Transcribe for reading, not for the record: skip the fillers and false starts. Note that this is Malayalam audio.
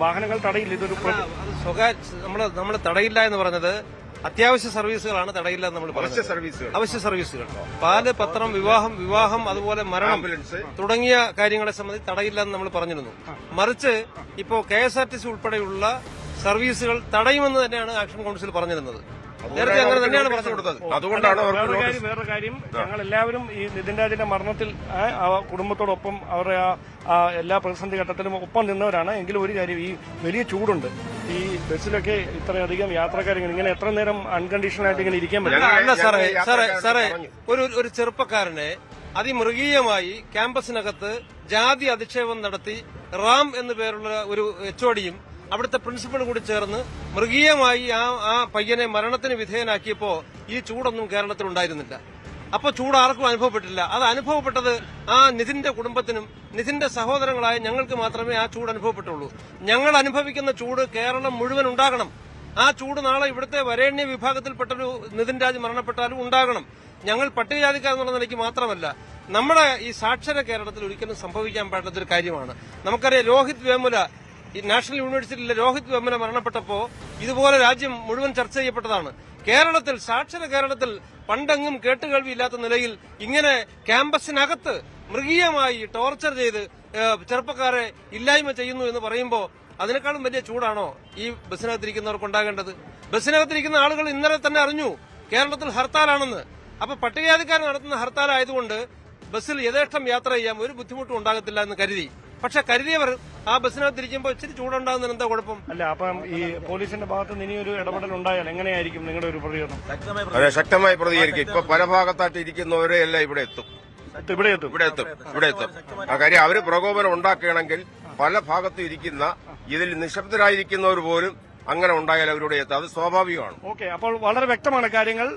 വാഹനങ്ങൾ തടയില്ല. ഇതൊരു നമ്മൾ തടയില്ല എന്ന് പറഞ്ഞത് അത്യാവശ്യ സർവീസുകളാണ് തടയില്ല എന്ന് നമ്മൾ പറഞ്ഞത്. അവശ്യ സർവീസുകൾ, പാല്, പത്രം, വിവാഹം അതുപോലെ മരണം തുടങ്ങിയ കാര്യങ്ങളെ സംബന്ധിച്ച് തടയില്ല എന്ന് നമ്മൾ പറഞ്ഞിരുന്നു. മറിച്ച് ഇപ്പോ KSRTC ഉൾപ്പെടെയുള്ള സർവീസുകൾ തടയുമെന്ന് തന്നെയാണ് ആക്ഷൻ കൌൺസിൽ പറഞ്ഞിരുന്നത്. നേരത്തെ അങ്ങനെ തന്നെയാണ് പറഞ്ഞു കൊടുത്തത്. അതുകൊണ്ടാണ് വേറൊരു കാര്യം, ഞങ്ങൾ എല്ലാവരും ഈ നിതിൻ രാജിന്റെ മരണത്തിൽ കുടുംബത്തോടൊപ്പം അവരുടെ എല്ലാ പ്രതിസന്ധി ഘട്ടത്തിലും ഒപ്പം നിന്നവരാണ്. എങ്കിലും ഒരു കാര്യം, ഈ വലിയ ചൂടുണ്ട്. ഈ ബസ്സിലൊക്കെ ഇത്രയധികം യാത്രക്കാർ ഇങ്ങനെ എത്ര നേരം അൺകണ്ടീഷണൽ ആയിട്ട് ഇങ്ങനെ ഇരിക്കാൻ പറ്റില്ല. അല്ല സാറേ ഒരു ചെറുപ്പക്കാരനെ അതിമൃഗീയമായി ക്യാമ്പസിനകത്ത് ജാതി അധിക്ഷേപം നടത്തി റാം എന്നു പേരുള്ള ഒരു HODയും അവിടുത്തെ പ്രിൻസിപ്പളും കൂടി ചേർന്ന് മൃഗീയമായി ആ പയ്യനെ മരണത്തിന് വിധേയനാക്കിയപ്പോ ഈ ചൂടൊന്നും കേരളത്തിൽ ഉണ്ടായിരുന്നില്ല. അപ്പൊ ചൂട് ആർക്കും അനുഭവപ്പെട്ടില്ല. അത് അനുഭവപ്പെട്ടത് ആ നിതിന്റെ കുടുംബത്തിനും നിതിന്റെ സഹോദരങ്ങളായ ഞങ്ങൾക്ക് മാത്രമേ ആ ചൂട് അനുഭവപ്പെട്ടുള്ളൂ. ഞങ്ങൾ അനുഭവിക്കുന്ന ചൂട് കേരളം മുഴുവൻ ഉണ്ടാകണം. ആ ചൂട് നാളെ ഇവിടുത്തെ വരേണ്യ വിഭാഗത്തിൽപ്പെട്ടൊരു നിതിൻ രാജ് മരണപ്പെട്ടാലും ഉണ്ടാകണം. ഞങ്ങൾ പട്ടികജാതിക്കാരെന്നുള്ള നിലയ്ക്ക് മാത്രമല്ല, നമ്മുടെ ഈ സാക്ഷര കേരളത്തിൽ ഒരിക്കലും സംഭവിക്കാൻ പാടാത്തൊരു കാര്യമാണ്. നമുക്കറിയാം, രോഹിത് വേമുല, ഈ നാഷണൽ യൂണിവേഴ്സിറ്റിയിലെ രോഹിത് വേമുല മരണപ്പെട്ടപ്പോ ഇതുപോലെ രാജ്യം മുഴുവൻ ചർച്ച ചെയ്യപ്പെട്ടതാണ്. കേരളത്തിൽ, സാക്ഷര കേരളത്തിൽ പണ്ടെങ്ങും കേട്ടുകേൾവിയില്ലാത്ത നിലയിൽ ഇങ്ങനെ ക്യാമ്പസിനകത്ത് മൃഗീയമായി ടോർച്ചർ ചെയ്ത് ചെറുപ്പക്കാരെ ഇല്ലായ്മ ചെയ്യുന്നു എന്ന് പറയുമ്പോൾ അതിനേക്കാളും വലിയ ചൂടാണോ ഈ ബസ്സിനകത്തിരിക്കുന്നവർക്ക് ഉണ്ടാകേണ്ടത്? ബസ്സിനകത്തിരിക്കുന്ന ആളുകൾ ഇന്നലെ തന്നെ അറിഞ്ഞു കേരളത്തിൽ ഹർത്താലാണെന്ന്. അപ്പൊ പട്ടികജാതിക്കാർ നടത്തുന്ന ഹർത്താലായതുകൊണ്ട് ബസ്സിൽ യഥേഷ്ടം യാത്ര ചെയ്യാൻ ഒരു ബുദ്ധിമുട്ടും ഉണ്ടാകത്തില്ല എന്ന് കരുതി. പക്ഷെ കരുതിയവർ ആ ബസ്സിനകത്തിരിക്കുമ്പോൾ ഇച്ചിരി ചൂടുണ്ടാകുന്നതിന് എന്താ കുഴപ്പം? അല്ല, അപ്പം ഈ പോലീസിന്റെ ഭാഗത്ത് നിന്ന് ഇനിയൊരു ഇടപെടൽ ഉണ്ടായാൽ എങ്ങനെയായിരിക്കും നിങ്ങളുടെ ഒരു പ്രതികരണം? അതെ, ശക്തമായി പ്രതികരിക്കും. ഇപ്പൊ പല ഭാഗത്തായിട്ട് ഇരിക്കുന്നവരെ എല്ലാം ഇവിടെ എത്തും. ആ കാര്യം അവര് പ്രകോപനം ഉണ്ടാക്കുകയാണെങ്കിൽ പല ഭാഗത്തും ഇരിക്കുന്ന ഇതിൽ നിശബ്ദരായിരിക്കുന്നവർ പോലും അങ്ങനെ ഉണ്ടായാൽ അവരുടെ എത്തും. അത് സ്വാഭാവികമാണ്. ഓക്കെ, അപ്പോൾ വളരെ വ്യക്തമാണ് കാര്യങ്ങൾ.